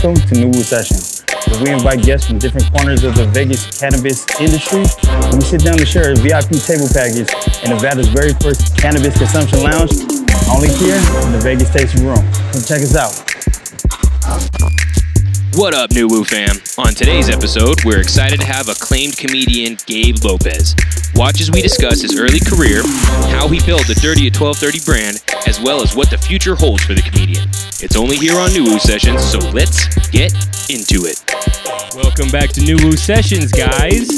Welcome to NuWu Sessions, where we invite guests from different corners of the Vegas cannabis industry. And we sit down to share a VIP table package in Nevada's very first cannabis consumption lounge, only here in the Vegas Tasting Room. Come check us out. What up, NuWu fam? On today's episode, we're excited to have acclaimed comedian Gabe Lopez. Watch as we discuss his early career, how he built the Dirty at 1230 brand, as well as what the future holds for the comedian. It's only here on NuWu Sessions, so let's get into it. Welcome back to NuWu Sessions, guys.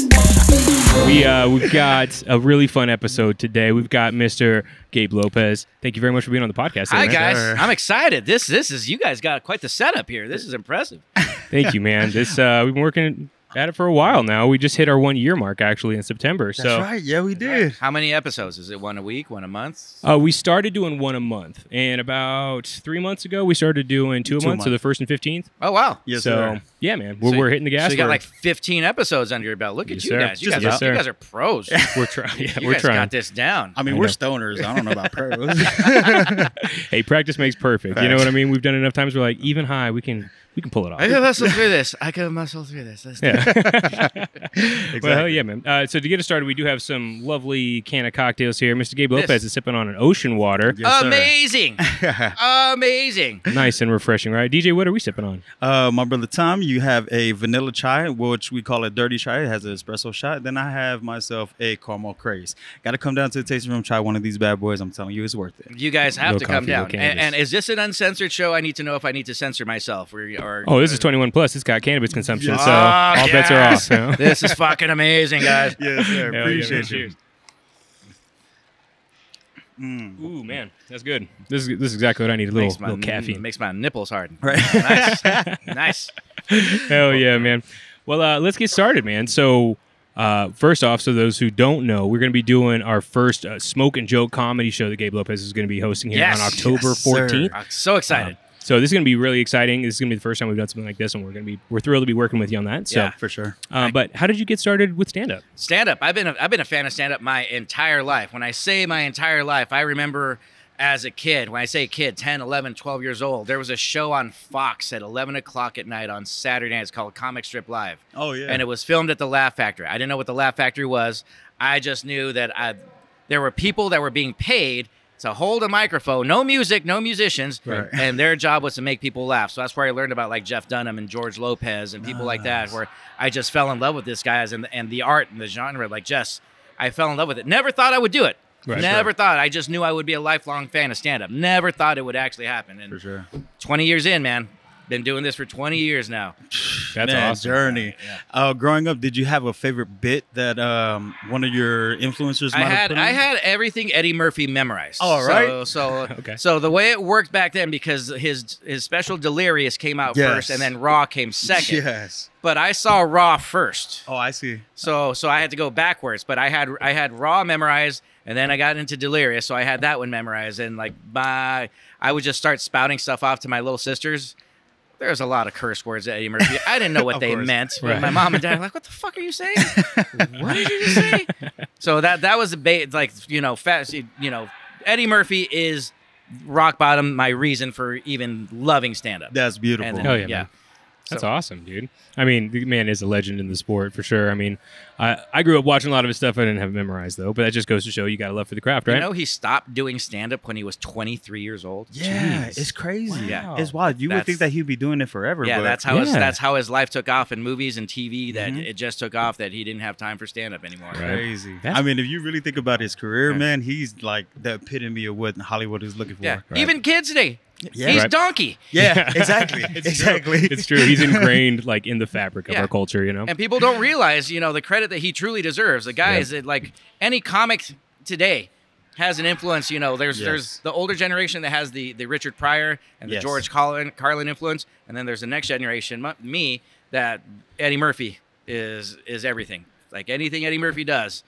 We've got a really fun episode today. We've got Mr. Gabe Lopez. Thank you very much for being on the podcast. Hi, guys. I'm excited. This is you guys got quite the setup here. This is impressive. Thank you, man. We've been working at it for a while now. We just hit our 1 year mark actually in September. That's right. Yeah, we did. How many episodes? Is it one a week, one a month? We started doing one a month, and about 3 months ago we started doing two a month, so the 1st and 15th. Oh wow! Yes, so sir. Yeah, man, we're hitting the gas. So you got like 15 episodes under your belt. Look at you guys. You guys are pros. We're trying. Yeah, you we're guys trying. Got this down. I mean, we're stoners. I don't know about pros. Hey, practice makes perfect. Facts. You know what I mean? We've done it enough times. We're like, even high, we can pull it off. I can muscle through this. Let's do it. Exactly. Well, hell yeah, man. So to get us started, we do have some lovely Cannacocktails here. Mr. Gabe Lopez is sipping on an ocean water. Yes, amazing. Amazing. Nice and refreshing, right? DJ, what are we sipping on? My brother Tom, you have a vanilla chai, which we call a dirty chai. It has an espresso shot. Then I have myself a caramel craze. Got to come down to the tasting room, try one of these bad boys. I'm telling you, it's worth it. You guys have No to come coffee, no down. cannabis. And is this an uncensored show? I need to know if I need to censor myself. Oh, this is 21 plus. It's got cannabis consumption, Yes. so all bets are off. You know? This is fucking amazing, guys. Yes, sir. Hell Appreciate yeah, you. Ooh, man, that's good. This is exactly what I need. A little caffeine. Makes my nipples hard. Right. Nice. Hell yeah, man. Well, let's get started, man. So, first off, so those who don't know, we're going to be doing our first Smoke and Joke comedy show that Gabe Lopez is going to be hosting here on October 14th. I'm so excited. So this is going to be really exciting. This is going to be the first time we've done something like this, and we're thrilled to be working with you on that. So, Yeah, For sure. But how did you get started with stand-up? Stand-up. I've been a fan of stand-up my entire life. When I say my entire life, I remember as a kid, when I say kid, 10, 11, 12 years old, there was a show on Fox at 11 o'clock at night on Saturday night. It's called Comic Strip Live. Oh, yeah. And it was filmed at the Laugh Factory. I didn't know what the Laugh Factory was. I just knew that there were people that were being paid to hold a microphone, no music, no musicians, Right. and their job was to make people laugh. So that's where I learned about like Jeff Dunham and George Lopez and people like that, where I just fell in love with this guys and the art and the genre. Like I fell in love with it. Never thought I would do it. Right. Never thought. I just knew I would be a lifelong fan of stand-up. Never thought it would actually happen. And For sure. 20 years in, man. Been doing this for 20 years now. That's Man, awesome. journey. Growing up, did you have a favorite bit that one of your influencers might have put on? I had everything Eddie Murphy memorized. Oh, right. So the way it worked back then, because his special Delirious came out first, and then Raw came second. Yes. But I saw Raw first. Oh, I see. So I had to go backwards. But I had Raw memorized, and then I got into Delirious, so I had that one memorized. And I would just start spouting stuff off to my little sisters. There's a lot of curse words at Eddie Murphy. I didn't know what they meant. Right. My mom and dad were like, "What the fuck are you saying? What did you just say?" So that was Eddie Murphy is rock bottom. My reason for even loving stand up. That's beautiful. And then, Hell yeah, man. That's awesome, dude. I mean, the man is a legend in the sport for sure. I mean, I grew up watching a lot of his stuff. I didn't have it memorized though, but that just goes to show you got a love for the craft, right? You know, he stopped doing stand up when he was 23 years old. Yeah, Jeez. it's crazy. Wow. Yeah, it's wild. You would think that he'd be doing it forever. Yeah, but that's how his life took off in movies and TV. That it just took off. That he didn't have time for stand up anymore. Right. crazy. That's- I mean, if you really think about his career, man, he's like the epitome of what Hollywood is looking for. Yeah, Right. even kids today. Yeah. He's Right. Donkey. Yeah, exactly. It's exactly. True. It's true. He's ingrained like in the fabric of Yeah. our culture, you know? And people don't realize, the credit that he truly deserves. The guy is like any comic today has an influence. There's the older generation that has the Richard Pryor and the Yes. George Carlin influence, and then there's the next generation, me, that Eddie Murphy is everything. Like anything Eddie Murphy does,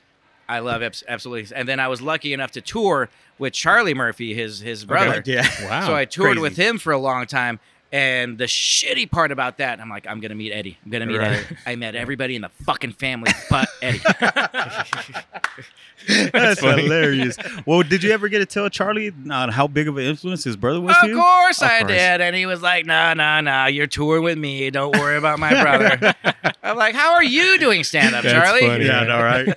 I love absolutely. And then I was lucky enough to tour with Charlie Murphy, his brother. Yeah. Wow. So I toured Crazy. with him for a long time. And the shitty part about that, I'm like, I'm going to meet Eddie. I'm going to meet Eddie. I met everybody in the fucking family but Eddie. That's hilarious. Well, did you ever get to tell Charlie how big of an influence his brother was to you? Of course I did. And he was like, nah, you're touring with me. Don't worry about my brother. I'm like, how are you doing stand-up, Charlie? Funny, yeah, all right.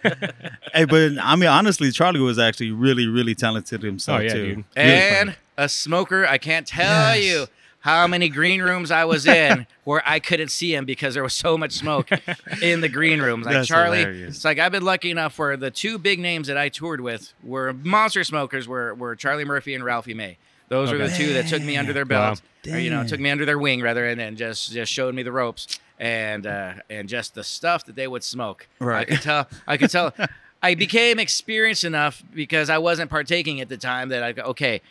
Hey, but I mean, honestly, Charlie was actually really, really talented himself, too. Dude. And a smoker, I can't tell you how many green rooms I was in where I couldn't see him because there was so much smoke in the green rooms. Like, That's Charlie, hilarious. it's like I've been lucky enough where the two big names that I toured with were monster smokers were Charlie Murphy and Ralphie May. Those were the two that took me under their belt, or, took me under their wing rather, and then just showed me the ropes and just the stuff that they would smoke. Right. I could tell. I became experienced enough because I wasn't partaking at the time that I go, okay,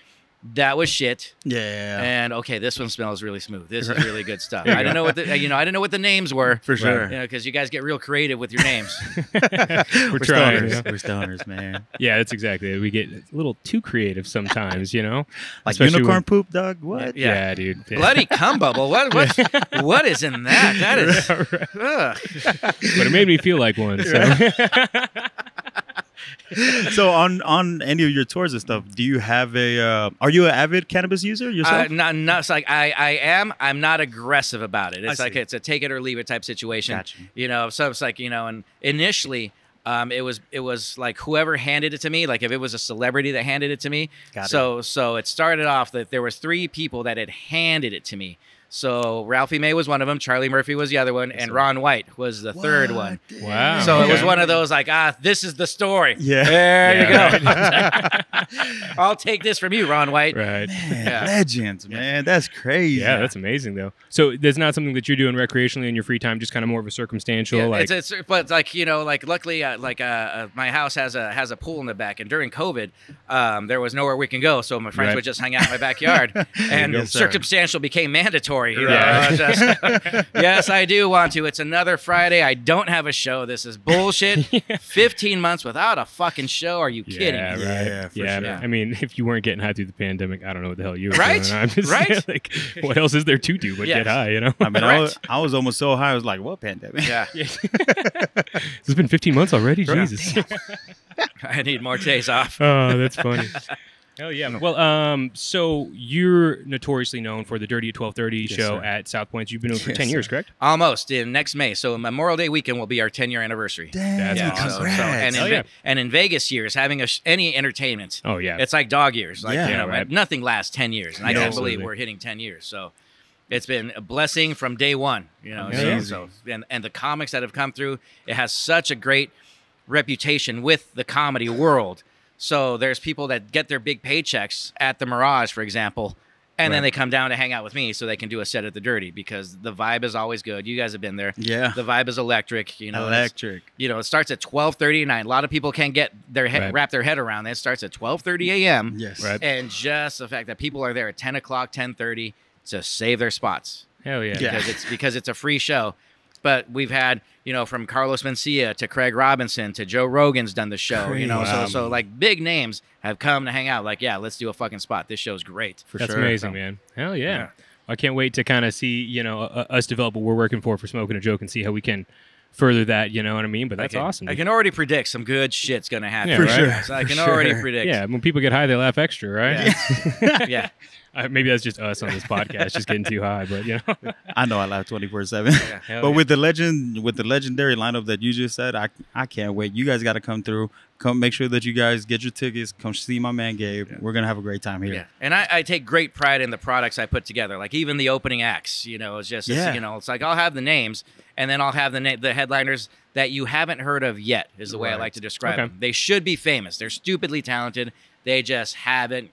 that was shit. Yeah. And okay, this one smells really smooth. This is really good stuff. I didn't know what I didn't know what the names were. For sure. Because you guys get real creative with your names. We're trying. Stoners. We're stoners, man. Yeah, that's exactly it. We get a little too creative sometimes, Like Especially unicorn poop, dog? What? Yeah, dude. Yeah. Bloody cum bubble. What is in that? That is. Ugh. But it made me feel like one. So. So on any of your tours and stuff, do you have are you an avid cannabis user yourself? Not. It's like I am. I'm not aggressive about it. It's I like see. it's a take it or leave it type situation. Gotcha. So it's like and initially. It was like whoever handed it to me, like if it was a celebrity that handed it to me. So it started off that there was 3 people that had handed it to me. So Ralphie May was one of them, Charlie Murphy was the other one, and Ron White was the third one. Wow. So it was one of those like, this is the story. Yeah. There you go. I'll take this from you, Ron White. Right. Man, legends, man. That's crazy. Yeah, that's amazing though. So there's not something that you're doing recreationally in your free time, just kind of more of a circumstantial. Yeah, like but like luckily my house has a pool in the back, and during COVID, there was nowhere we can go, so my friends would just hang out in my backyard, and Yes, sir. circumstantial became mandatory. Yes, I do want to. It's another Friday. I don't have a show. This is bullshit. 15 months without a fucking show. Are you kidding Yeah, me? right. Yeah, for Yeah, sure. I mean, if you weren't getting high through the pandemic, I don't know what the hell you were Right? doing. I'm just Right? like, what else is there to do but get high, I mean, Correct. I was almost so high. I was like, what pandemic? Yeah. It's been 15 months already? Jesus. I need more days off. Oh, that's funny. Hell yeah. Well, so you're notoriously known for the Dirty at 12:30 show sir. at South Point. You've been doing it for Yes, 10 years, sir. correct? Almost in next May. So Memorial Day weekend will be our 10-year anniversary. Damn, That's awesome. congrats. And in Vegas years, having any entertainment, Oh, yeah. it's like dog years. Like Yeah, right. nothing lasts 10 years, and I Yeah, can't absolutely. believe we're hitting 10 years. So it's been a blessing from day one. Amazing. And the comics that have come through, it has such a great reputation with the comedy world. So there's people that get their big paychecks at the Mirage, for example, and then they come down to hang out with me so they can do a set at the Dirty because the vibe is always good. You guys have been there. Yeah. The vibe is electric. Electric. It starts at 12:30 at night. A lot of people can't get their Right. wrap their head around it. It starts at 12:30 a.m. Yes. Right. And just the fact that people are there at 10 o'clock, 10:30 to save their spots Hell yeah. Yeah. because it's a free show. But we've had, from Carlos Mencia to Craig Robinson to Joe Rogan's done the show, Crazy. so like big names have come to hang out. Like, yeah, let's do a fucking spot. This show's great. For That's sure. amazing, man. Hell yeah. I can't wait to kind of see, us develop what we're working for Smoking a Joke and see how we can further that, you know what I mean? But that's awesome. I can already predict some good shit's going to happen. Yeah, For right? sure. So I can For already sure. predict. Yeah, when people get high, they laugh extra, right? Yeah. Maybe that's just us on this podcast, just getting too high. But I know I laugh 24/7. Hell But yeah. with the legendary lineup that you just said, I can't wait. You guys got to come through. Come make sure that you guys get your tickets. Come see my man Gabe. We're gonna have a great time here. Yeah, and I take great pride in the products I put together. Like even the opening acts, it's just it's like I'll have the names, and then I'll have the headliners that you haven't heard of yet. Is the way I like to describe Okay. them. They should be famous. They're stupidly talented. They just haven't,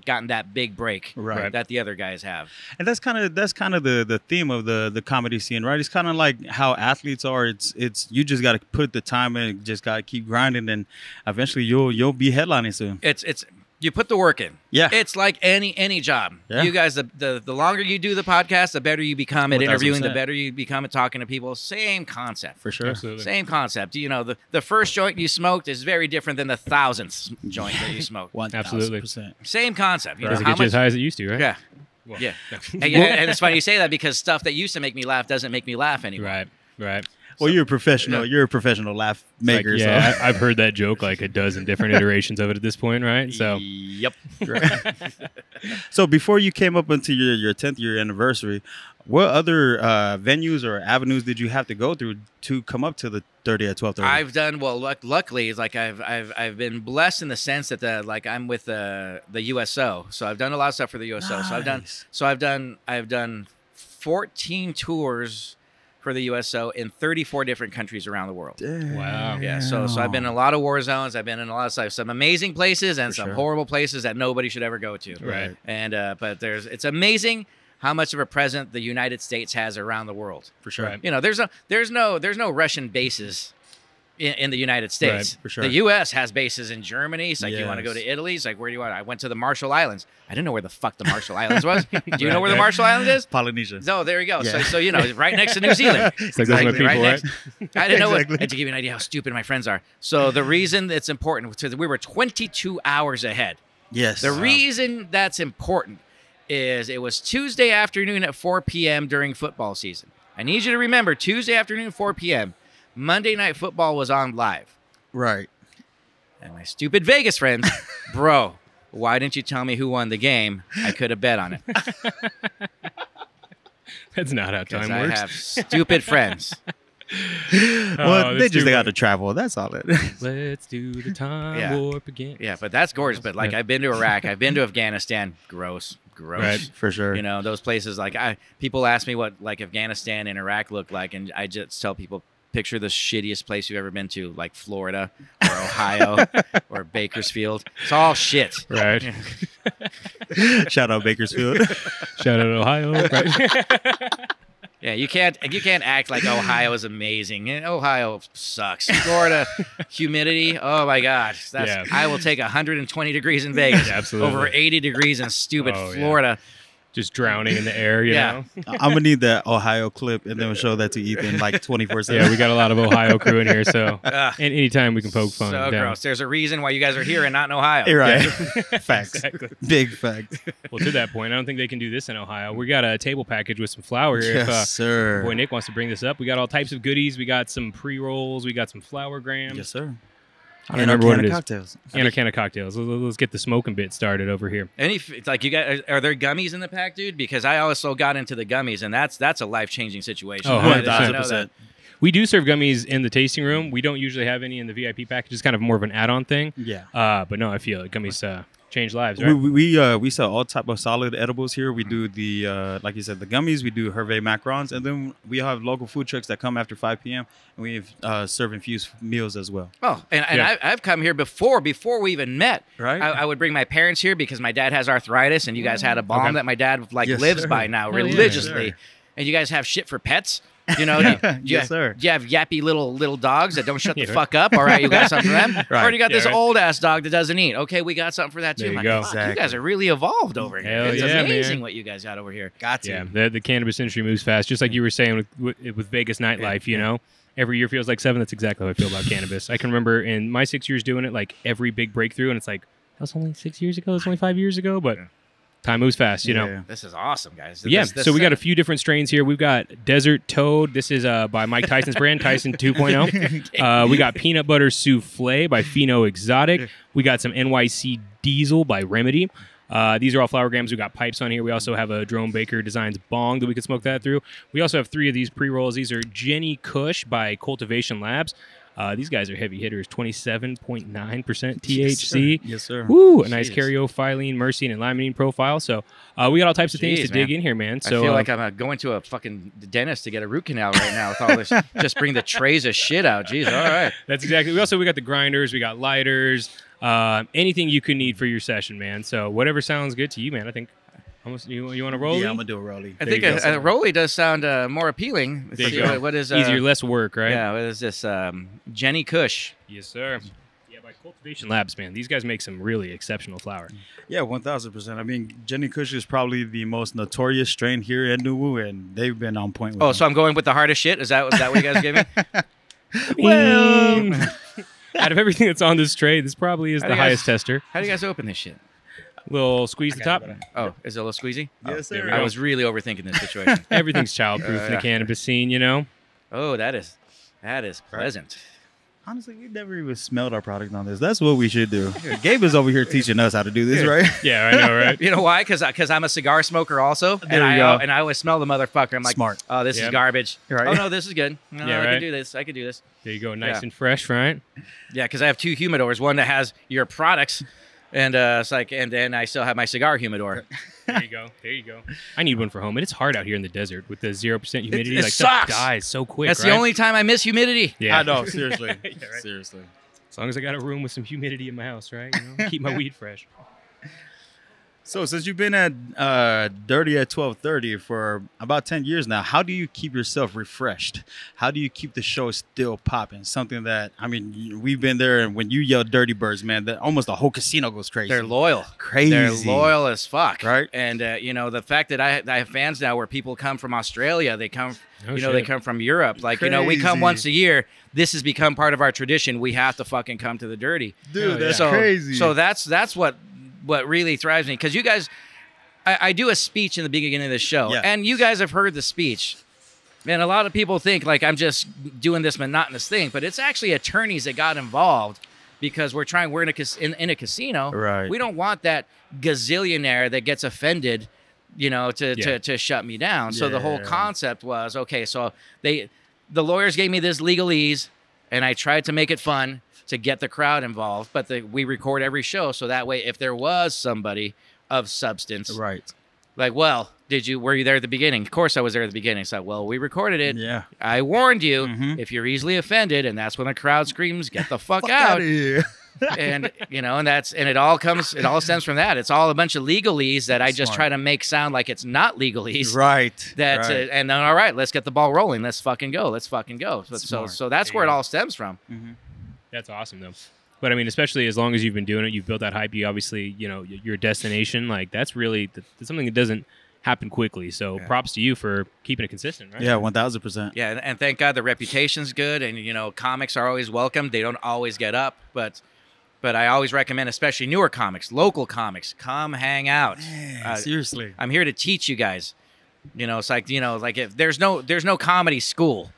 gotten that big break Right. that the other guys have. And that's kind of the theme of the comedy scene, right? It's kind of like how athletes are. It's you just got to put the time in, just got to keep grinding, and eventually you'll be headlining soon. It's you put the work in. Yeah. It's like any job. Yeah. You guys, the longer you do the podcast, the better you become at 1000%. interviewing, the better you become at talking to people. Same concept. For sure. Absolutely. Same concept. The first joint you smoked is very different than the 1,000th joint that you smoked. 1000%. Absolutely. Same concept. Does it how get you as much? high as it used to, right? Yeah. Well, Yeah. And it's funny you say that because stuff that used to make me laugh doesn't make me laugh anymore. Right. Well, you're a professional. You're a professional laugh maker. Like, yeah, I've heard that joke like a dozen different iterations of it at this point, right? So, Yep. So before you came up into your 10th year anniversary, what other venues or avenues did you have to go through to come up to the 30 at 12:30? I've done well. Luckily, it's like I've been blessed in the sense that I'm with the USO, so I've done a lot of stuff for the USO. Nice. So I've done 14 tours for the USO in 34 different countries around the world. wow. Yeah, so I've been in a lot of war zones. I've been in a lot of stuff, some amazing places and some horrible places that nobody should ever go to. Right. And but it's amazing how much of a presence the United States has around the world. For sure. Right. You know, there's no Russian bases in the United States. Right, for sure. The U.S. has bases in Germany. It's like, you want to go to Italy? It's like, where do you want? I went to the Marshall Islands. I didn't know where the fuck the Marshall Islands was. Do you know where the Marshall Islands is? Polynesia. No, there you go. Yeah. So you know, right next to New Zealand. It's like those are my people, right? I didn't know Exactly. to give you an idea how stupid my friends are. So the reason it's important, so we were 22 hours ahead. Yes. The reason that's important is it was Tuesday afternoon at 4 p.m. during football season. I need you to remember, Tuesday afternoon, 4 p.m., Monday Night Football was on live. Right. And my stupid Vegas friends, bro, why didn't you tell me who won the game? I could have bet on it. That's not how Because time I works. have stupid friends. Well, they that's just too got to funny. travel. That's all it. Let's do the time Yeah. warp again. Yeah, but that's gorgeous. But like, Yeah. I've been to Iraq. I've been to Afghanistan. Gross. Right. For sure. You know, those places, like people ask me what like Afghanistan and Iraq look like, and I just tell people, picture the shittiest place you've ever been to, like Florida or Ohio or Bakersfield. It's all shit. Right. Shout out Bakersfield. Shout out Ohio. Right. Yeah, you can't act like Ohio is amazing. Ohio sucks. Florida, humidity. Oh my God, Yeah. I will take 120 degrees in Vegas. Absolutely. Over 80 degrees in stupid Oh, yeah. Florida. Just drowning in the air, you Yeah. know? I'm gonna need that Ohio clip, and then we'll show that to Ethan like 24/7. Yeah, we got a lot of Ohio crew in here, so Ugh. and anytime we can poke fun. So down. gross. There's a reason why you guys are here and not in Ohio. You're right. Facts. Exactly. Big facts. Well, to that point, I don't think they can do this in Ohio. We got a table package with some flour here. Yes, If sir. boy Nick wants to bring this up, we got all types of goodies. We got some pre-rolls. We got some flour grams. Yes, sir. I don't remember what it is. Cocktails. And our Cannacocktails. Let's get the smoking bit started over here. Like you got, are there gummies in the pack, dude? Because I also got into the gummies, and that's a life-changing situation. Oh, I didn't know 1,000%. that. We do serve gummies in the tasting room. We don't usually have any in the VIP package. It's kind of more of an add-on thing. Yeah. But no, I feel it. Gummies change lives, right? We sell all type of solid edibles here. We do the like you said, the gummies. We do Hervé macarons, and then we have local food trucks that come after 5 p.m. and we serve infused meals as well. Oh, and Yeah. I've come here before we even met. Right. I would bring my parents here because my dad has arthritis, and you guys had a bomb Okay. that my dad Yes, lives sir. by now Hell yeah, religiously. sir. And you guys have shit for pets. You know, Yes, sir. Do you have yappy little dogs that don't shut the Yeah. fuck up? All right, you got something for them. Right. Or you got Yeah, this right. old ass dog that doesn't eat. Okay, we got something for that too. There you I'm go. like, fuck, you Exactly. guys are really evolved over here. Hell It's yeah, amazing man. what you guys got over here. Got to. Yeah, the cannabis industry moves fast, just like you were saying with Vegas nightlife. You know, every year feels like 7. That's exactly how I feel about cannabis. I can remember in my 6 years doing it, like every big breakthrough, and it's like that was only 6 years ago. That's only 5 years ago, but time moves fast. You know. Yeah. This is awesome, guys. Yeah, This- so we got a few different strains here. We've got Desert Toad. This is by Mike Tyson's brand, Tyson 2.0. We got Peanut Butter Souffle by Fino Exotic. We got some NYC Diesel by Remedy. These are all flower grams. We got pipes on here. We also have a Drone Baker Designs bong that we could smoke that through. We also have 3 of these pre-rolls. These are Jenny Kush by Cultivation Labs. These guys are heavy hitters, 27.9% THC. Yes, sir. Woo! A nice Jeez. caryophyllene, myrcene, and limonene profile. So we got all types of things Jeez, to dig man. in here, man. So I feel like I'm going to a fucking dentist to get a root canal right now with all this. Just bring the trays of shit out. Jeez, all right. that's exactly. We got the grinders, we got lighters, anything you could need for your session, man. So whatever sounds good to you, man. I think almost you want to roll. Yeah, I'm gonna do a rollie. I There think you a go. Rolly does sound more appealing. Let's There see, you go. what is Easier, less work, right? Yeah, what is this? Jenny Kush. Yes, sir. Yeah, by Cultivation Labs, man. These guys make some really exceptional flower. Yeah, 1,000%. I mean, Jenny Kush is probably the most notorious strain here at NuWu, and they've been on point with Oh, them. so I'm going with the hardest shit. Is that what you guys gave me? Well, out of everything that's on this tray, this probably is How the do you guys- highest tester. How do you guys open this shit? Little squeeze the top. Oh, is it a little squeezy? Yes, there sir. we I go. was really overthinking this situation. Everything's childproof in the Yeah. cannabis scene, you know? Oh, that is pleasant. Honestly, we never even smelled our product on this. That's what we should do. Gabe is over here teaching us how to do this, right? Yeah, I know, right? You know why? Because I'm a cigar smoker also, There and you go. I always smell the motherfucker. I'm like, Smart. oh, this is Yep. garbage. Right. Oh no, this is good. No, Yeah, I right. can do this. I can do this. There you go, nice Yeah. and fresh, right? Yeah, because I have 2 humidors. One that has your products, and it's like, and then I still have my cigar humidor. There you go. There you go. I need one for home, and it's hard out here in the desert with the 0% humidity. it like stuff sucks. dies so quick. That's right? the only time I miss humidity. Yeah, I know, seriously. Yeah, right. Seriously. As long as I got a room with some humidity in my house, right? You know, keep my weed fresh. So since you've been at Dirty at 12:30 for about 10 years now, how do you keep yourself refreshed? How do you keep the show still popping? Something that, I mean, we've been there, and when you yell Dirty Birds, man, almost the whole casino goes crazy. They're loyal. Crazy. They're loyal as fuck. Right. And you know, the fact that I have fans now where people come from Australia, they come, Oh, they shit. come from Europe. Like, you know, we come Crazy. once a year. This has become part of our tradition. We have to fucking come to the Dirty. Dude, Hell that's yeah. crazy. So that's what really thrives me, because you guys, I do a speech in the beginning of the show, Yeah. and you guys have heard the speech. And a lot of people think like I'm just doing this monotonous thing, but it's actually attorneys that got involved because we're in a casino. Right. We don't want that gazillionaire that gets offended, you know, to shut me down. So the whole Yeah. concept was, okay, so the lawyers gave me this legalese, and I tried to make it fun to get the crowd involved, but we record every show, so that way if there was somebody of substance, Right. like, well, were you there at the beginning? Of course I was there at the beginning. So, well, we recorded it. Yeah. I warned you. Mhm. If you're easily offended, and that's when the crowd screams, get the fuck Fuck out. outta here. And you know, and it all stems from that. It's all a bunch of legalese that I just Smart. try to make sound like it's not legalese. Right. That's right. and then all right, let's get the ball rolling. Let's fucking go. So Smart. that's There where you it go. all stems from. That's awesome, though. But I mean, especially as long as you've been doing it, you've built that hype. You obviously, you know, your destination. Like that's really that's something that doesn't happen quickly. So props to you for keeping it consistent, right? Yeah, 1000%. Yeah, and thank God the reputation's good, and you know, comics are always welcome. They don't always get up, but I always recommend, especially newer comics, local comics, come hang out. Seriously. I'm here to teach you guys. You know, it's like, you know, like if there's no comedy school.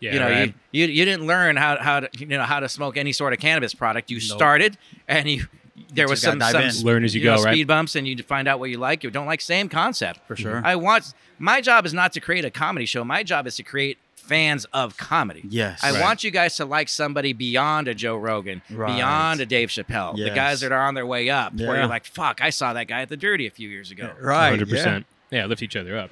Yeah, You know, right. you didn't learn how to smoke any sort of cannabis product. You started, and there was just gotta some dive in. Learn as you go, right? speed bumps, and you find out what you like, you don't like. Same concept. For sure. My job is not to create a comedy show. My job is to create fans of comedy. Yes. I Right. want you guys to like somebody beyond a Joe Rogan, Right. beyond a Dave Chappelle, the Yes. guys that are on their way up, where Yeah. you're like, fuck, I saw that guy at the Dirty a few years ago. Right. 100%. Yeah, lift each other up.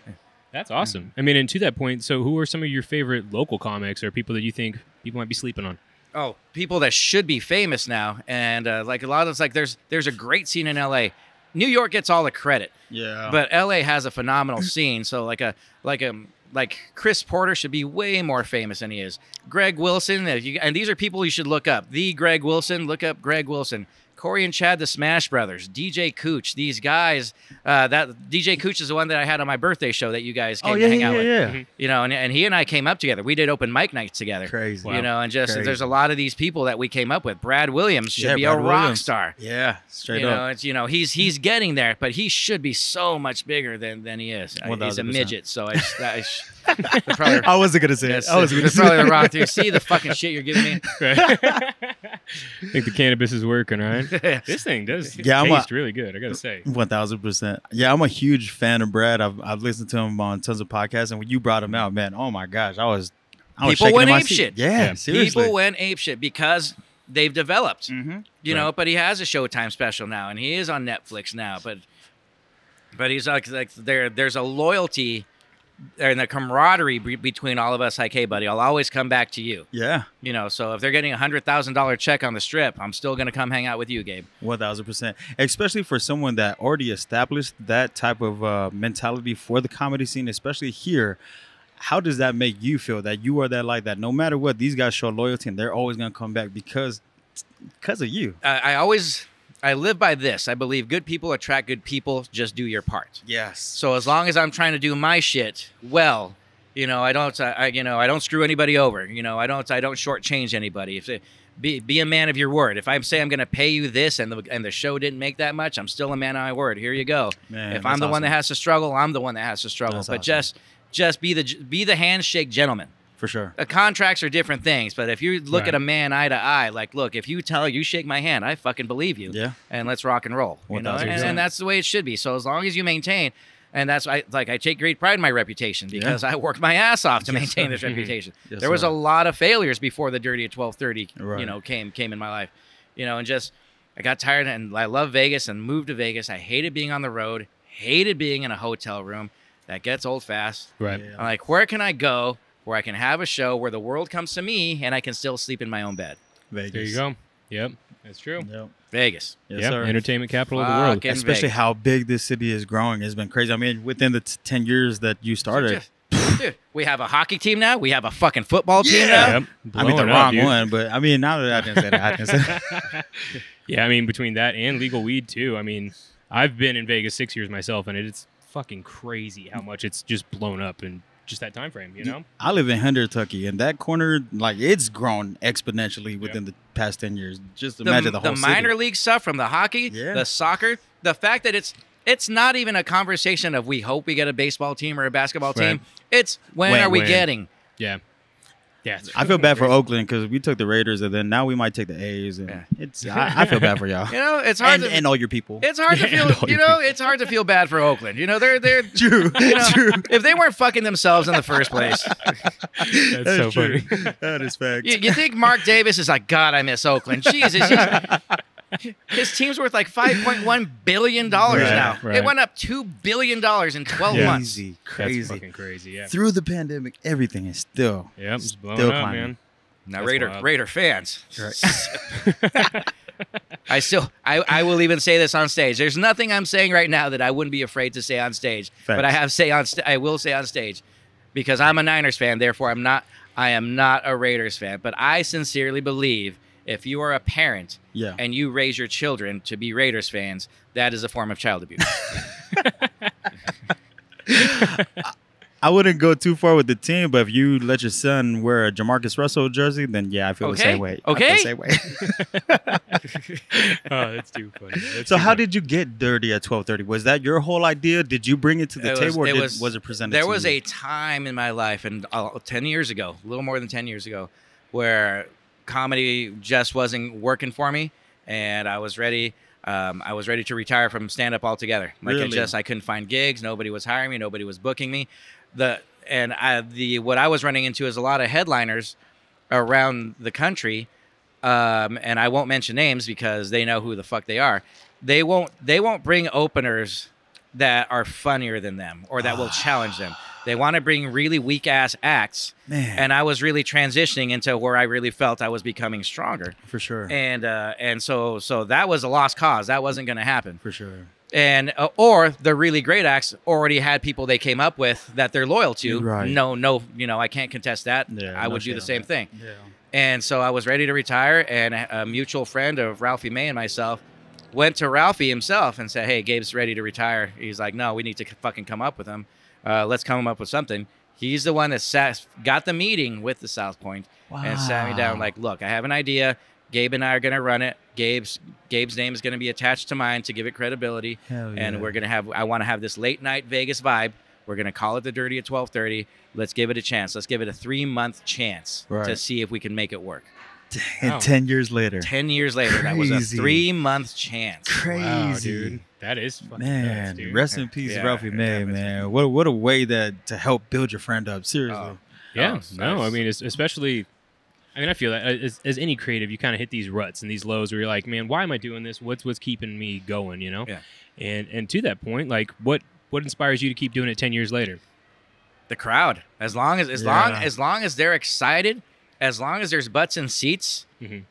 That's awesome. I mean, and to that point, so who are some of your favorite local comics or people that you think people might be sleeping on? Oh, people that should be famous now, and like a lot of it's like there's a great scene in L.A. New York gets all the credit, Yeah. but L.A. has a phenomenal scene. So like Chris Porter should be way more famous than he is. Greg Wilson, and these are people you should look up. The Greg Wilson, look up Greg Wilson. Corey and Chad, the Smash Brothers, DJ Cooch, these guys. That DJ Cooch is the one that I had on my birthday show that you guys came to hang out with. yeah. You know, and he and I came up together. We did open mic nights together. Crazy. You know, and just Crazy. there's a lot of these people that we came up with. Brad Williams should Yeah, be Brad a rock Williams. star. Yeah, straight You up. know, it's he's getting there, but he should be so much bigger than he is. He's a 1000%. midget, so that's probably, I wasn't gonna say it. that's, I was gonna that's say probably it. the wrong thing. See the fucking shit you're giving me? I think the cannabis is working, right? This thing does Yeah, taste really good, I gotta say. 1000%. Yeah, I'm a huge fan of Brad. I've listened to him on tons of podcasts, and when you brought him out, man, oh my gosh, I was People shaking went in my ape seat. shit. Yeah, seriously. People went apeshit because they've developed. Mhm. You know, but he has a Showtime special now, and he is on Netflix now. But he's like there's a loyalty and the camaraderie between all of us. Like, hey, buddy, I'll always come back to you. Yeah, You know, so if they're getting $100,000 check on the strip, I'm still gonna come hang out with you, Gabe. 1000%. Especially for someone that already established that type of mentality for the comedy scene, especially here. How does that make you feel that you are that like that? No matter what, these guys show loyalty, and they're always gonna come back because of you. I live by this. I believe good people attract good people. Just do your part. Yes. So as long as I'm trying to do my shit well, you know, I don't screw anybody over. You know, I don't shortchange anybody. be a man of your word. If I say I'm going to pay you this and the show didn't make that much, I'm still a man of my word. Here you go. Man, if I'm the one that has to struggle, I'm the one that has to struggle. That's but awesome. just be the handshake gentleman. For sure. The contracts are different things, but if you look at a man eye to eye, like, look, if you shake my hand, I fucking believe you. Yeah. And let's rock and roll. You know? 1000%. And that's the way it should be. So as long as you maintain, and that's I take great pride in my reputation because I worked my ass off to maintain this reputation. Yes, there was sir. a lot of failures before the Dirty at 1230, Right. you know, came in my life, you know, and just I got tired and I love Vegas and moved to Vegas. I hated being on the road, hated being in a hotel room. That gets old fast. Right. Yeah. I'm like, where can I go where I can have a show where the world comes to me and I can still sleep in my own bed? Vegas. There you go. Yep. That's true. Yep. Vegas. Yes, Yeah. sir. Entertainment capital of the world. Fucking Especially Vegas. how big this city is growing. It's been crazy. I mean, within the 10 years that you started. Dude, we have a hockey team now. We have a fucking football team now. Yep. I mean, the Blowing up, wrong dude. one, but I mean, now that I didn't say that, I didn't say that. Yeah, I mean, between that and legal weed too. I mean, I've been in Vegas 6 years myself, and it's fucking crazy how much it's just blown up in just that time frame. You know? I live in Kentucky, and that corner, like, it's grown exponentially within the past 10 years. Just imagine the whole city. minor league stuff from the hockey, Yeah. the soccer, the fact that it's not even a conversation of we hope we get a baseball team or a basketball team. Right. It's when are we getting? Yeah. Yeah. It's I feel bad for Oakland because we took the Raiders, and then now we might take the A's, and I feel bad for y'all. You know, it's hard and all your people. It's hard to And all feel, your it's hard to feel bad for Oakland. You know, they're True. you know, True. if they weren't fucking themselves in the first place. That's so true. funny. That is fact. You think Mark Davis is like, God, I miss Oakland. Jesus, his team's worth like $5.1 billion now. right. It went up $2 billion in 12 Yeah. months. Crazy, That's crazy. fucking crazy. Yeah. Through the pandemic, everything is still. Yep. It's blowing Still up, climbing. man. Now, That's wild. Raider fans. Right. I will even say this on stage. There's nothing I'm saying right now that I wouldn't be afraid to say on stage. But I will say on stage because I'm a Niners fan. Therefore, I am not a Raiders fan. But I sincerely believe if you are a parent Yeah. and you raise your children to be Raiders fans, that is a form of child abuse. I wouldn't go too far with the team, but if you let your son wear a Jamarcus Russell jersey, then yeah, I feel the same way. I feel Okay. the same way. Oh, that's too funny. That's So too how funny. did you get Dirty at 1230? Was that your whole idea? Did you bring it to the table, or was it presented There to was you? a time in my life, and 10 years ago, a little more than 10 years ago, where comedy just wasn't working for me, and I was ready. I was ready to retire from stand-up altogether. Like Really? I couldn't find gigs. Nobody was hiring me. Nobody was booking me. What I was running into is a lot of headliners around the country, and I won't mention names because they know who the fuck they are. They won't bring openers that are funnier than them or that will challenge them. They want to bring really weak ass acts. Man. And I was really transitioning into where I really felt I was becoming stronger. For sure. And so that was a lost cause. That wasn't going to happen. For sure. And or the really great acts already had people they came up with that they're loyal to. Right. No, I can't contest that. Yeah, I no would do shit the on same that. thing. Yeah. And so I was ready to retire, and a mutual friend of Ralphie May and myself went to Ralphie himself and said, "Hey, Gabe's ready to retire." He's like, "No, we need to fucking come up with him. Let's come up with something." He's the one that got the meeting with the South Point and sat me down like, "Look, I have an idea. Gabe and I are going to run it. Gabe's name is going to be attached to mine to give it credibility. Hell yeah. And we're going to I want to have this late night Vegas vibe. We're going to call it the Dirty at 12:30. Let's give it a chance. Let's give it a 3-month chance to Right. see if we can make it work." And Wow. 10 years later. 10 years later, that was a Crazy. 3-month chance. Crazy. Wow, dude. That is fucking nuts, Man, dude. rest in peace, Yeah, Ralphie May, yeah, man. What a way to help build your friend up. Seriously. Oh. Yeah, Oh, no, nice. I mean, especially, I mean, I feel that as any creative, you kind of hit these ruts and these lows where you're like, man, why am I doing this? What's keeping me going? You know? Yeah. And to that point, like, what inspires you to keep doing it 10 years later? The crowd, as long as they're excited, as long as there's butts in seats, Mhm.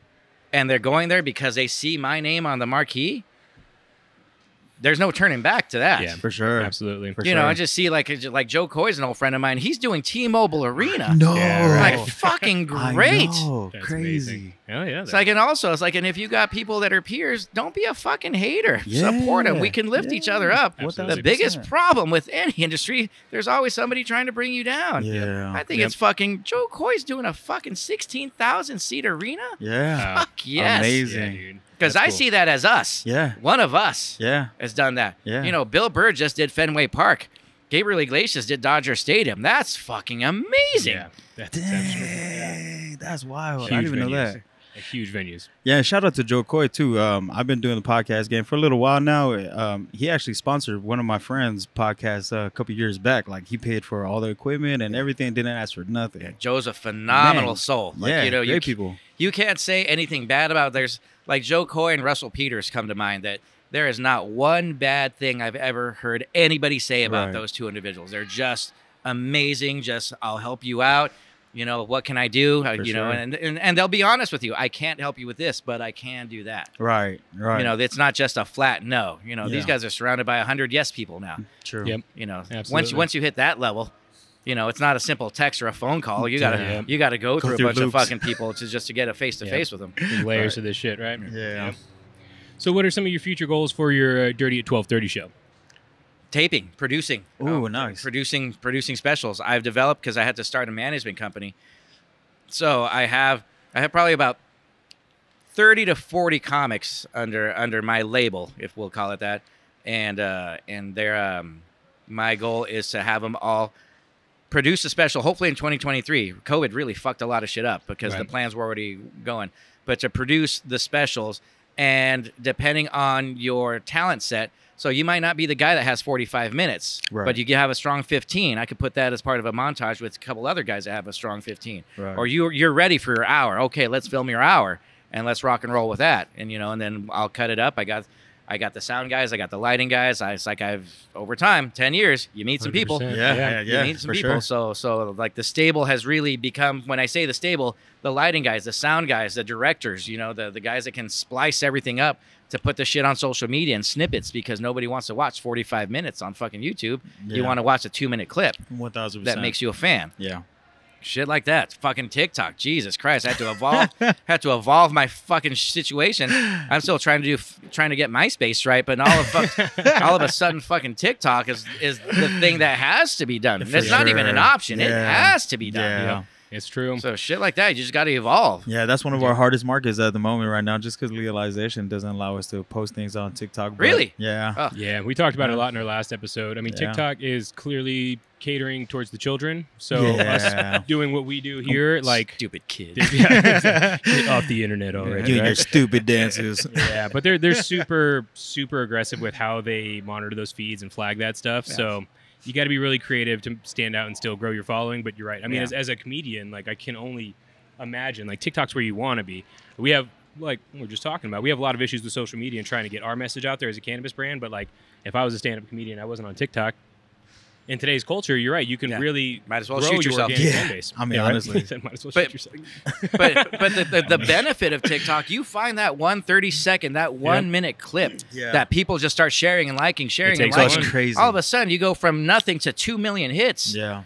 and they're going there because they see my name on the marquee, there's no turning back to that. Yeah, For sure. absolutely. You know, I just see like Joe Coy's an old friend of mine. He's doing T-Mobile Arena. No. Yeah, right. Like fucking I great. know. That's Crazy. amazing. Hell yeah. It's like, and also, it's like, and if you got people that are peers, don't be a fucking hater. Yeah. Support them. We can lift each other up. Absolutely. The biggest problem with any industry, there's always somebody trying to bring you down. Yeah. I think it's fucking Joe Coy's doing a fucking 16,000 seat arena. Yeah. Fuck yes. Amazing. Yeah, dude. Because That's I cool. see that as us. Yeah. One of us Yeah. has done that. Yeah. You know, Bill Burr just did Fenway Park. Gabriel Iglesias did Dodger Stadium. That's fucking amazing. Yeah, that's exceptional. Dang, that's wild. I Huge didn't even know venues. that. Huge venues. Yeah, shout out to Joe Coy too. I've been doing the podcast game for a little while now. He actually sponsored one of my friends' podcasts a couple years back. Like he paid for all the equipment and everything, didn't ask for nothing. Yeah, Joe's a phenomenal Man. soul. Like, Yeah, you know, great people. You can't say anything bad about. There's like Joe Coy and Russell Peters come to mind. That there is not one bad thing I've ever heard anybody say about Right. those two individuals. They're just amazing. Just I'll help you out. You know, what can I do? You know, sure. and they'll be honest with you. I can't help you with this, but I can do that. Right, right. You know, it's not just a flat no. You know, these Yeah. guys are surrounded by 100 yes people now. True. Yep. You know, Absolutely. once you hit that level, you know, it's not a simple text or a phone call. You gotta Yeah. you gotta go through a through bunch of loops. fucking people just to get a face to face with them. There's layers to this shit, right? Yeah. So, what are some of your future goals for your Dirty at 12:30 show? Taping, producing. Ooh, nice. Producing specials. I've developed because I had to start a management company. So I have probably about 30 to 40 comics under my label, if we'll call it that, and they're my goal is to have them all produce a special, hopefully in 2023. COVID really fucked a lot of shit up because the Right. plans were already going, but to produce the specials, and depending on your talent set. So you might not be the guy that has 45 minutes, Right. but you have a strong 15. I could put that as part of a montage with a couple other guys that have a strong 15. Right. Or you're ready for your hour. Okay, let's film your hour and let's rock and roll with that. And you know, and then I'll cut it up. I got the sound guys, I got the lighting guys. It's like over time, 10 years, you meet some people. 100%. Yeah, You meet some for people. sure. So like the stable has really become, when I say the stable, the lighting guys, the sound guys, the directors, you know, the guys that can splice everything up to put the shit on social media and snippets, because nobody wants to watch 45 minutes on fucking YouTube. You Yeah. want to watch a 2-minute clip 1000%. that makes you a fan. Yeah. Shit like that. Fucking TikTok. Jesus Christ. I had to evolve my fucking situation. I'm still trying to get MySpace right, but all of a sudden fucking TikTok is the thing that has to be done. For It's not even an sure. option. It Yeah. has to be done. Yeah. Yeah, it's true. So shit like that, you just got to evolve. Yeah, that's one of our hardest markets at the moment right now, just because legalization doesn't allow us to post things on TikTok. But Really? Yeah. Oh. Yeah, we talked about it a lot in our last episode. I mean, Yeah. TikTok is clearly catering towards the children. So Yeah. us doing what we do here, like Stupid kid. yeah, exactly. Get off the internet already. You and your right? stupid dances. Yeah, but they're super aggressive with how they monitor those feeds and flag that stuff. Yeah. So you got to be really creative to stand out and still grow your following. But you're right. I mean, Yeah. as a comedian, like I can only imagine like TikTok's where you want to be. We have like we're just talking about. We have a lot of issues with social media and trying to get our message out there as a cannabis brand. But like if I was a stand-up comedian, I wasn't on TikTok. In today's culture, you're right. You can Yeah. really Might as well grow shoot your yourself. organic Yeah. fan base. I mean, right? honestly. Might as well But- shoot yourself. but the benefit of TikTok, you find that 1 30-second, that 1 minute clip Yeah. that people just start sharing and liking, sharing and takes liking. off. Crazy. All of a sudden, you go from nothing to 2 million hits, Yeah.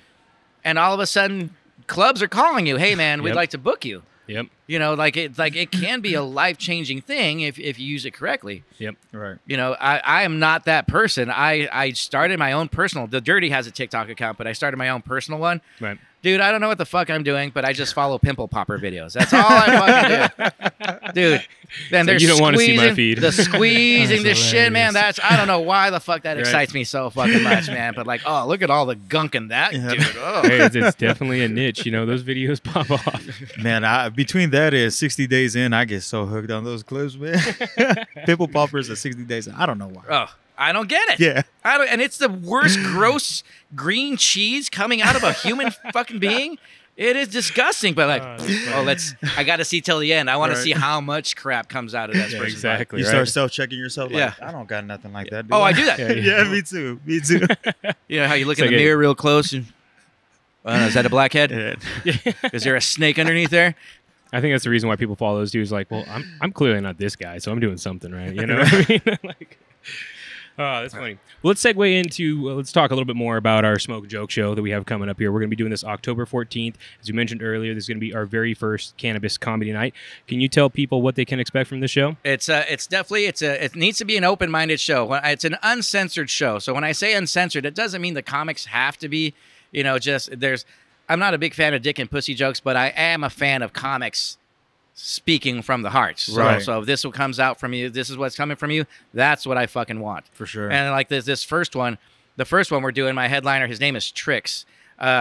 and all of a sudden, clubs are calling you. Hey, man, we'd Yep. like to book you. Yep. You know, it can be a life-changing thing if you use it correctly. Yep. Right. You know, I am not that person. I started my own personal. The Dirty has a TikTok account, but I started my own personal one. Right. Dude, I don't know what the fuck I'm doing, but I just follow pimple popper videos. That's all I fucking do. Dude, then So they're you don't wanna see my squeezing- feed. The squeezing That's this shit, man. hilarious. I don't know why the fuck that Right. excites me so fucking much, man. But like, oh, look at all the gunk in that, Yeah. dude. Oh. Hey, it's definitely a niche. You know, those videos pop off. Man, between that and 60 days in, I get so hooked on those clips, man. Pimple poppers at 60 days in. I don't know why. Oh, I don't get it. Yeah. I don't, and it's the worst, gross green cheese coming out of a human fucking being. It is disgusting, but like, I got to see till the end. I want Right. to see how much crap comes out of that Yeah, person's exactly. You right? start self-checking yourself. Like, Yeah. I don't got nothing like that. Oh, I do that. Yeah, Yeah, me too. Me too. You know how you look It's in like the a- mirror real close and, is that a blackhead? Yeah. Is there a snake underneath there? I think that's the reason why people follow those dudes. Like, well, I'm clearly not this guy, so I'm doing something right. You know what I mean? Like, Oh, that's funny. Well, let's segue into, let's talk a little bit more about our Smoke Joke Show that we have coming up here. We're going to be doing this October 14th. As we mentioned earlier, this is going to be our very first cannabis comedy night. Can you tell people what they can expect from the show? It's definitely, it needs to be an open-minded show. It's an uncensored show. So when I say uncensored, it doesn't mean the comics have to be, I'm not a big fan of dick and pussy jokes, but I am a fan of comics speaking from the heart. So if this comes out from you, this is what's coming from you, that's what I fucking want. For sure. And like this first one, the first one we're doing, my headliner, his name is Trix.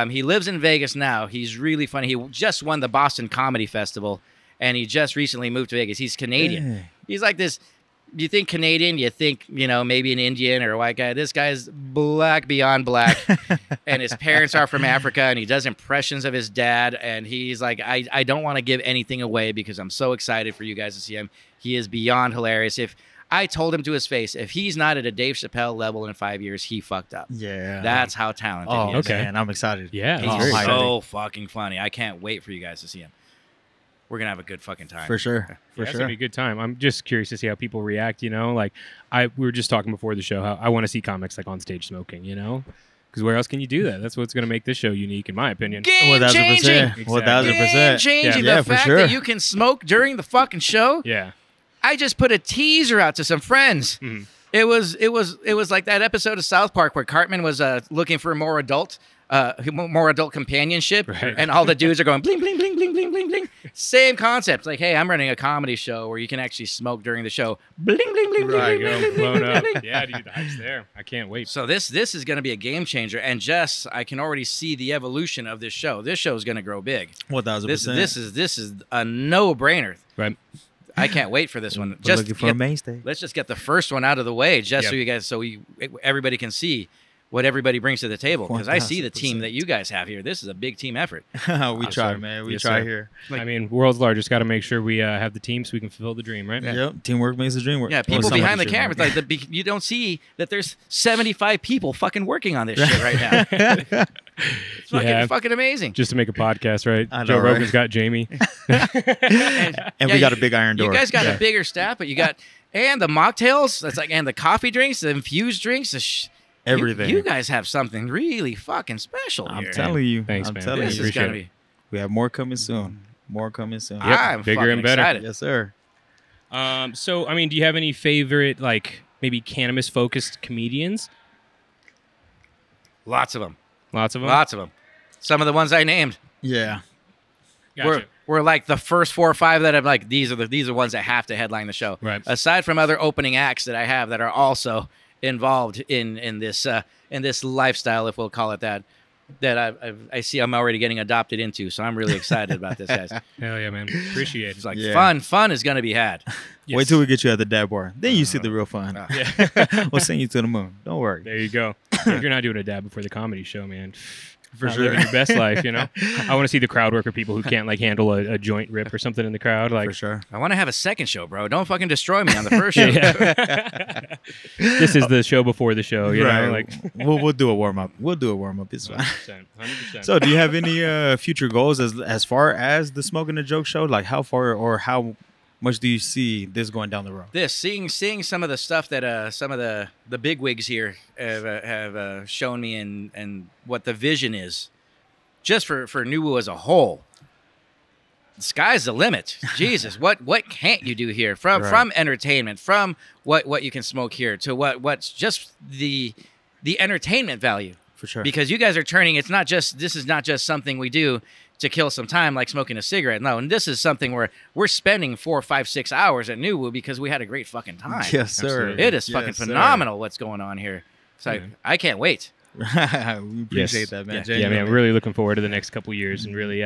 He lives in Vegas now. He's really funny. He just won the Boston Comedy Festival, and he just recently moved to Vegas. He's Canadian. Yeah. He's like this. You think Canadian, you think, maybe an Indian or a white guy. This guy's black beyond black, and his parents are from Africa, and he does impressions of his dad, and he's like, I don't want to give anything away because I'm so excited for you guys to see him. He is beyond hilarious. If I told him to his face, if he's not at a Dave Chappelle level in 5 years, he fucked up. Yeah. That's how talented he is. okay. Man, I'm excited. Yeah, He's that's very so fucking funny. I can't wait for you guys to see him. We're going to have a good fucking time. For sure. For It's sure. gonna be a good time. I'm just curious to see how people react. Like we were just talking before the show how I want to see comics like on stage smoking. Because where else can you do that? That's what's gonna make this show unique, in my opinion. Game changing. 1000%. Game changing. Yeah, The for fact sure. that you can smoke during the fucking show. Yeah. I just put a teaser out to some friends. Mhm. It was like that episode of South Park where Cartman was looking for more adult companionship, Right. and all the dudes are going bling bling bling bling bling bling bling. Same concept. Like, hey, I'm running a comedy show where you can actually smoke during the show. Bling bling bling Right, bling bling go bling blown bling up. bling. Yeah, dude, the hype's there. I can't wait. So this is going to be a game changer, and Jess, I can already see the evolution of this show. This show is going to grow big. 1000%. This is a no-brainer. Right. I can't wait for this one. We're looking for a mainstay. Let's just get the first one out of the way, just Yep. so everybody can see what everybody brings to the table. Because I see the 1000%. team that you guys have here. This is a big team effort. We try, Awesome. man. We Yes, try sir. here. Like- I mean, world's largest. Got to make sure we have the team so we can fulfill the dream, right? Yep. Teamwork makes the dream work. Yeah, Or people somebody's behind the dream camera, work. like you don't see that there's 75 people fucking working on this shit right now. It's fucking amazing. Just to make a podcast, right? I know, Joe right? Rogan's got Jamie. And we got a big iron door. You guys got Yeah. a bigger staff, but you got and the mocktails. That's and the coffee drinks, the infused drinks, Everything. You guys have something really fucking special I'm here. telling you. Thanks, I'm man. telling This you. is Appreciate gonna it. be. We have more coming soon. More coming soon. I'm bigger fucking and better. excited. Yes, sir. So, I mean, do you have any favorite, like, maybe cannabis-focused comedians? Lots of them. Lots of them? Lots of them. Some of the ones I named Yeah. Gotcha. were like the first 4 or 5 that I'm like, these are ones that have to headline the show. Right. Aside from other opening acts that I have that are also involved in this lifestyle, if we'll call it that I see I'm already getting adopted into. So I'm really excited about this, guys. Hell yeah, man. Appreciate it. It's like Yeah. fun is going to be had. Yes. Wait till we get you at the dab bar. Then you see the real fun. Yeah. We'll send you to the moon. Don't worry. There you go. If you're not doing a dab before the comedy show, man, For not sure. living your best life, I want to see the crowd work or people who can't like handle a joint rip or something in the crowd. Like, For sure. I want to have a second show, bro. Don't fucking destroy me on the first show. yeah. This is the show before the show, you know, like we'll do a warm up. We'll do a warm up. It's fine. 100%. So, do you have any future goals as far as the Smoking a Joke show? Like, how far or how much do you see this going down the road? Seeing some of the stuff that some of the big wigs here have shown me and what the vision is, just for NuWu as a whole. The sky's the limit. Jesus, what can't you do here from entertainment, from what you can smoke here to what's just the entertainment value. For sure. Because you guys are turning, this is not just something we do to kill some time like smoking a cigarette. No, and this is something where we're spending 4, 5, 6 hours at NuWu because we had a great fucking time. Yes, sir. Absolutely. It is Yes, fucking sir. phenomenal what's going on here. So Yeah. I can't wait. We appreciate that, man. Yeah. yeah, man, we're really looking forward to the next couple years and really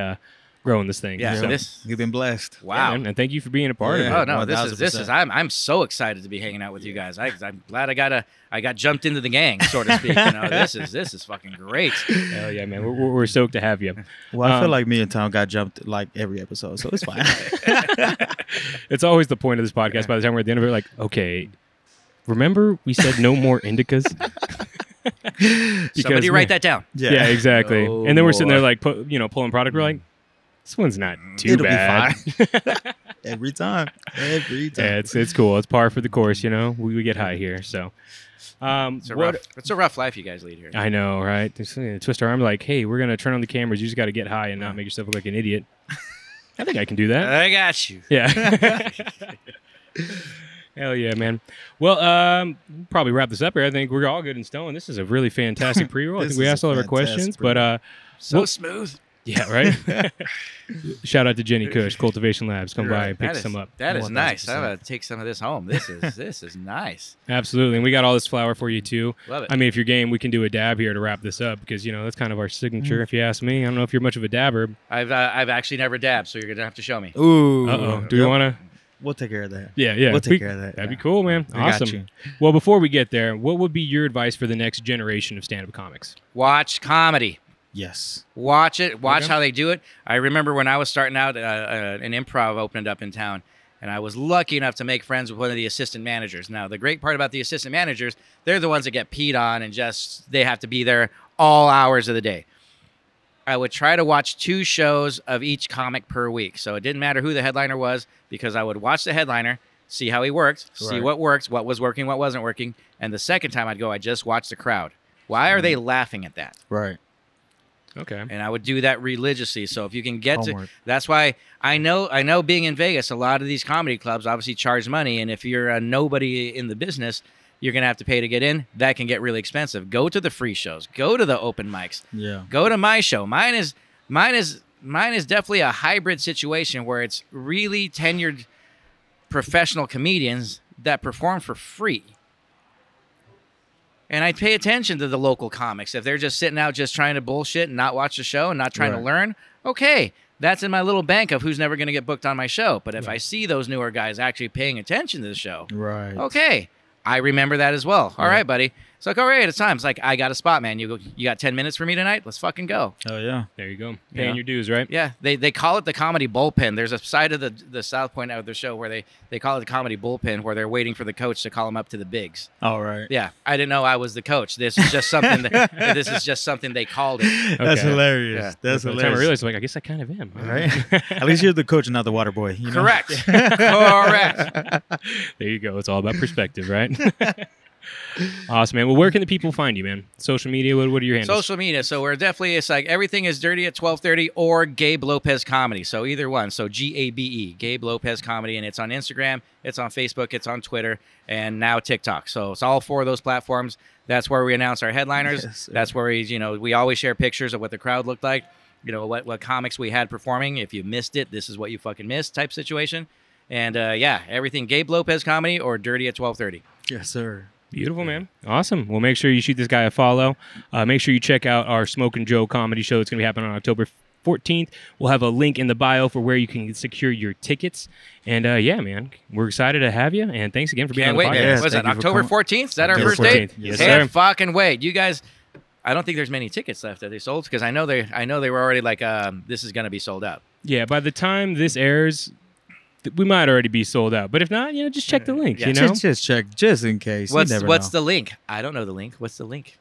growing this thing. Yeah, So, this You've been blessed. wow. man, and thank you for being a part Yeah. of it. Oh no, this is 1000%. I'm so excited to be hanging out with you guys. I'm glad I got jumped into the gang, so to speak. This is fucking great. Hell yeah, man. We're stoked to have you. Well, I feel like me and Tom got jumped like every episode, so it's fine. It's always the point of this podcast. By the time we're at the end of it, like, okay, remember we said no more indicas? Somebody write that down. Yeah, exactly. No and then we're sitting there more. like, pulling product. We're like, this one's not too It'll bad. be fine. Every time. Yeah, it's cool. It's par for the course, you know. We get high here, so. It's a rough life you guys lead here. I know, right? Twist our arm like, hey, we're going to turn on the cameras. You just got to get high and not make yourself look like an idiot. I think I can do that. I got you. Yeah. Hell yeah, man. Well, probably wrap this up here. I think we're all good and stone. This is a really fantastic pre-roll. I think we asked all of our questions, but so smooth. Yeah, right? Shout out to Jenny Kush, Cultivation Labs. Come by and pick some up. That is nice. I'm going to take some of this home. This is nice. Absolutely. And we got all this flour for you, too. Love it. I mean, if you're game, we can do a dab here to wrap this up because, you know, that's kind of our signature, if you ask me. I don't know if you're much of a dabber. I've actually never dabbed, so you're going to have to show me. Ooh. Uh-oh. Do you want to? We'll take care of that. Yeah. We'll take care of that. That'd be cool, man. I got Awesome. you. Well, before we get there, what would be your advice for the next generation of stand-up comics? Watch comedy. Yes. Watch it. Watch how they do it. I remember when I was starting out, an improv opened up in town, and I was lucky enough to make friends with one of the assistant managers. Now, the great part about the assistant managers, they're the ones that get peed on and just they have to be there all hours of the day. I would try to watch 2 shows of each comic per week. So it didn't matter who the headliner was because I would watch the headliner, see how he worked, see what worked, what was working, what wasn't working. And the second time I'd go, I just watch the crowd. Why are they laughing at that? Right. Okay. And I would do that religiously. So if you can get to, that's why I know being in Vegas, a lot of these comedy clubs obviously charge money. And if you're a nobody in the business, you're going to have to pay to get in. That can get really expensive. Go to the free shows. Go to the open mics. Yeah. Go to my show. Mine is definitely a hybrid situation where it's really tenured professional comedians that perform for free. And I pay attention to the local comics. If they're just sitting out just trying to bullshit and not watch the show and not trying to learn, okay, that's in my little bank of who's never going to get booked on my show. But if I see those newer guys actually paying attention to the show, okay, I remember that as well. All right, buddy. It's like, all right, it's time. It's like, I got a spot, man. You got 10 minutes for me tonight? Let's fucking go. Oh, yeah. There you go. Paying your dues, right? Yeah. They call it the comedy bullpen. There's a side of the South Point of the show where they call it the comedy bullpen where they're waiting for the coach to call them up to the bigs. All right. Yeah. I didn't know I was the coach. This is just something they called it. Okay. That's hilarious. Yeah. That's By the hilarious. time I realized, like, I guess I kind of am. All right. At least you're the coach and not the water boy. You know? Correct. Correct. There you go. It's all about perspective, right? Awesome, man. Well, where can the people find you, man? Social media, what are your handles? Social media. So we're definitely, it's like everything is Dirty at 12:30 or Gabe Lopez Comedy. So either one. So GABE, Gabe Lopez Comedy. And it's on Instagram, it's on Facebook, it's on Twitter, and now TikTok. So it's all 4 of those platforms. That's where we announce our headliners. Yes, that's where we always share pictures of what the crowd looked like. You know, what comics we had performing. If you missed it, this is what you fucking missed type situation. And yeah, everything Gabe Lopez Comedy or Dirty at 12:30. Yes, sir. Beautiful, man. Awesome. Well, make sure you shoot this guy a follow. Make sure you check out our Smoke and Joe comedy show. It's going to be happening on October 14th. We'll have a link in the bio for where you can secure your tickets. And yeah, man, we're excited to have you. And thanks again for being on the podcast. Man. What's that, October 14th? Is that our first date? Yes, Can't sir. fucking wait. You guys, I don't think there's many tickets left that they sold because I know they were already like, this is going to be sold out. Yeah, by the time this airs, we might already be sold out. But if not, just check the link, you know? Just check, just in case. What's the the link? I don't know the link. What's the link?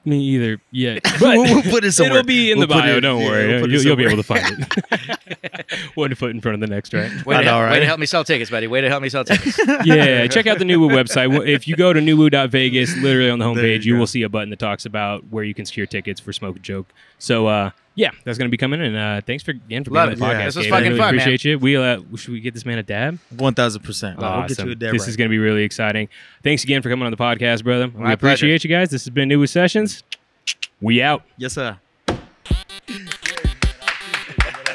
Me either yet. But we'll put it somewhere. It'll be in the bio, don't worry. We'll You'll be able to find it. One foot in front of the next, right? Way to help me sell tickets, buddy. Way to help me sell tickets. Yeah, check out the NuWu website. If you go to NuWu.Vegas, literally on the homepage, you will see a button that talks about where you can secure tickets for Smoke and Joke. So, yeah, that's going to be coming. And thanks again for being on the podcast. This was Gabe. fucking I really fun, appreciate you. Should we get this man a dab? 1,000%. We'll Awesome. get you a dab. This is going to be really exciting. Thanks again for coming on the podcast, brother. We My appreciate you guys. This has been NuWu Sessions. We out. Yes, sir.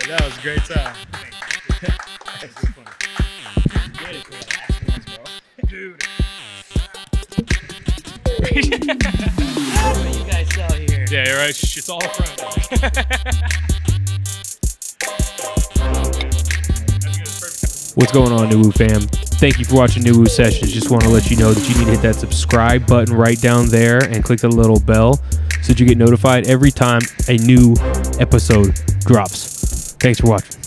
That was a great time. Dude. What you guys sell here? Yeah, you're right. It's all front. What's going on, NuWu fam? Thank you for watching NuWu Sessions. Just want to let you know that you need to hit that subscribe button right down there and click the little bell so that you get notified every time a new episode drops. Thanks for watching.